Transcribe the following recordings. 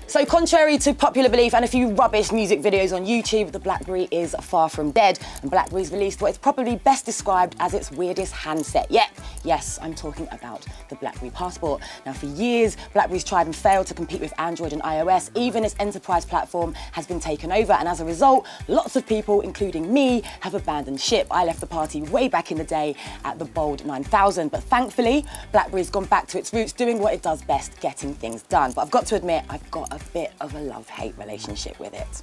So contrary to popular belief and a few rubbish music videos on YouTube, the BlackBerry is far from dead, and BlackBerry's released what is probably best described as its weirdest handset yet. Yes, I'm talking about the BlackBerry Passport. Now, for years, BlackBerry's tried and failed to compete with Android and iOS. Even its enterprise platform has been taken over, and as a result, lots of people, including me, have abandoned ship. I left the party way back in the day at the bold 9000, but thankfully, BlackBerry's gone back to its roots, doing what it does best, getting things done. But I've got to admit, I've got a bit of a love-hate relationship with it.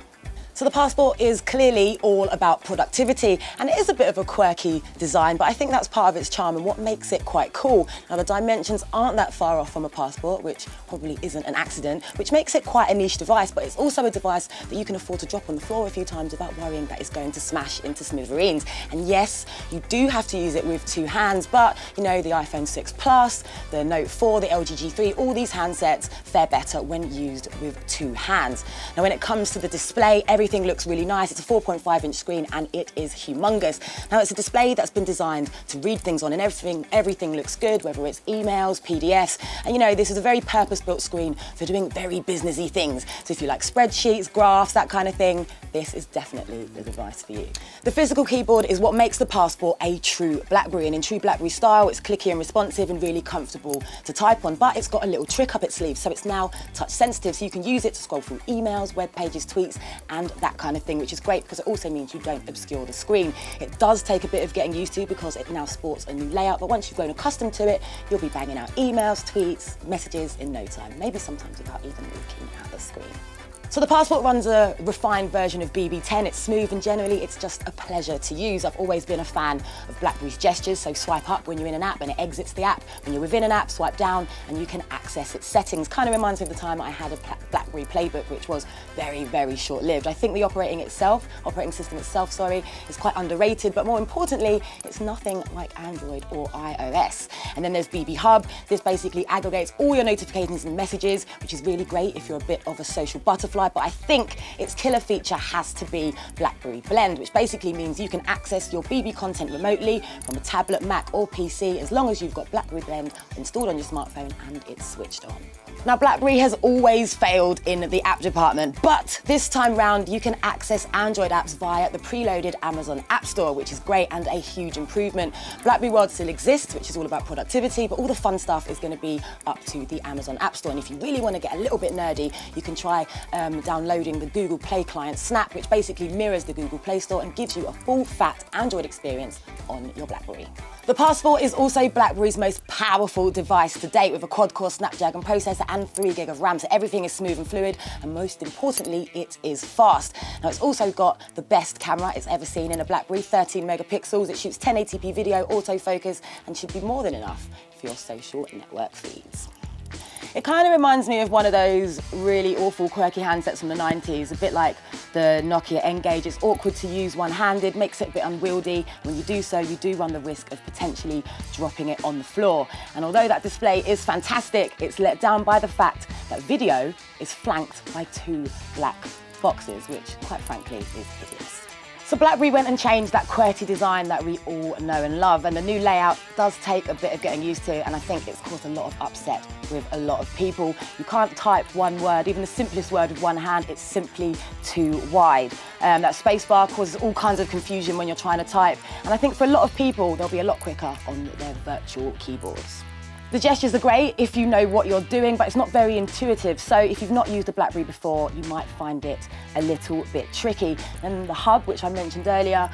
So the Passport is clearly all about productivity, and it is a bit of a quirky design, but I think that's part of its charm and what makes it quite cool. Now, the dimensions aren't that far off from a Passport, which probably isn't an accident, which makes it quite a niche device, but it's also a device that you can afford to drop on the floor a few times without worrying that it's going to smash into smithereens. And yes, you do have to use it with two hands, but you know, the iPhone 6 Plus, the Note 4, the LG G3, all these handsets fare better when used with two hands. Now, when it comes to the display, everything looks really nice. It's a 4.5-inch screen and it is humongous. Now, it's a display that's been designed to read things on, and everything looks good, whether it's emails, PDFs, and you know, this is a very purpose-built screen for doing very businessy things. So if you like spreadsheets, graphs, that kind of thing, this is definitely the device for you. The physical keyboard is what makes the Passport a true BlackBerry, and in true BlackBerry style, it's clicky and responsive and really comfortable to type on, but it's got a little trick up its sleeve, so it's now touch sensitive, so you can use it to scroll through emails, web pages, tweets, and that kind of thing, which is great because it also means you don't obscure the screen. It does take a bit of getting used to because it now sports a new layout, but once you've grown accustomed to it, you'll be banging out emails, tweets, messages in no time, maybe sometimes without even looking at the screen. So the Passport runs a refined version of BB10. It's smooth and generally it's just a pleasure to use. I've always been a fan of BlackBerry's gestures, so swipe up when you're in an app and it exits the app. When you're within an app, swipe down and you can access its settings. Kind of reminds me of the time I had a BlackBerry Playbook, which was very, very short-lived. I think the operating system itself, is quite underrated, but more importantly, it's nothing like Android or iOS. And then there's BB Hub. This basically aggregates all your notifications and messages, which is really great if you're a bit of a social butterfly. But I think its killer feature has to be BlackBerry Blend, which basically means you can access your BB content remotely from a tablet, Mac or PC as long as you've got BlackBerry Blend installed on your smartphone and it's switched on. Now, BlackBerry has always failed in the app department, but this time round you can access Android apps via the preloaded Amazon App Store, which is great and a huge improvement. BlackBerry World still exists, which is all about productivity, but all the fun stuff is going to be up to the Amazon App Store. And if you really want to get a little bit nerdy, you can try downloading the Google Play client Snap, which basically mirrors the Google Play Store and gives you a full-fat Android experience on your BlackBerry. The Passport is also BlackBerry's most powerful device to date, with a quad-core Snapdragon processor and 3 GB of RAM, so everything is smooth and fluid, and most importantly, it is fast. Now, it's also got the best camera it's ever seen in a BlackBerry, 13 megapixels. It shoots 1080p video, autofocus, and should be more than enough for your social network feeds. It kind of reminds me of one of those really awful, quirky handsets from the 90s, a bit like the Nokia N-Gage. It's awkward to use one-handed, makes it a bit unwieldy. When you do so, you do run the risk of potentially dropping it on the floor. And although that display is fantastic, it's let down by the fact that video is flanked by 2 black boxes, which, quite frankly, is hideous. So BlackBerry went and changed that QWERTY design that we all know and love, and the new layout does take a bit of getting used to, and I think it's caused a lot of upset with a lot of people. You can't type one word, even the simplest word with one hand, it's simply too wide. That spacebar causes all kinds of confusion when you're trying to type, and I think for a lot of people, they'll be a lot quicker on their virtual keyboards. The gestures are great if you know what you're doing, but it's not very intuitive. So if you've not used a BlackBerry before, you might find it a little bit tricky. And the hub, which I mentioned earlier,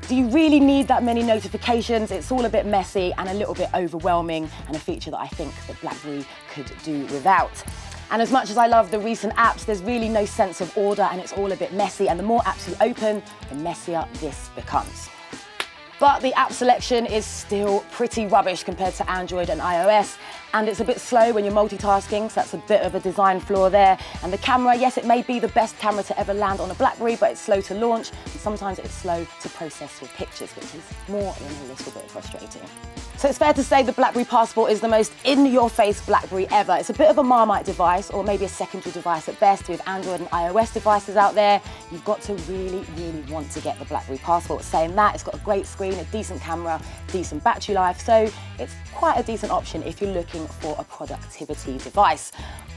do you really need that many notifications? It's all a bit messy and a little bit overwhelming, and a feature that I think that BlackBerry could do without. And as much as I love the recent apps, there's really no sense of order and it's all a bit messy, and the more apps you open, the messier this becomes. But the app selection is still pretty rubbish compared to Android and iOS, and it's a bit slow when you're multitasking, so that's a bit of a design flaw there. And the camera, yes, it may be the best camera to ever land on a BlackBerry, but it's slow to launch, and sometimes it's slow to process your pictures, which is more than a little bit frustrating. So it's fair to say the BlackBerry Passport is the most in-your-face BlackBerry ever. It's a bit of a Marmite device, or maybe a secondary device at best, with Android and iOS devices out there. You've got to really, really want to get the BlackBerry Passport. Saying that, it's got a great screen, a decent camera, decent battery life, so it's quite a decent option if you're looking for a productivity device.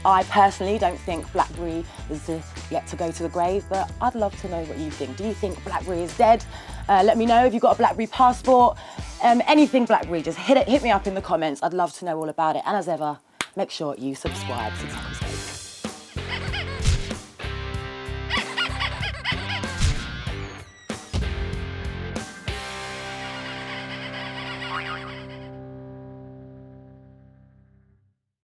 I personally don't think BlackBerry is yet to go to the grave, but I'd love to know what you think. Do you think BlackBerry is dead? Let me know if you've got a BlackBerry Passport. Anything BlackBerry, just hit me up in the comments. I'd love to know all about it. And as ever, make sure you subscribe to Tackle Space.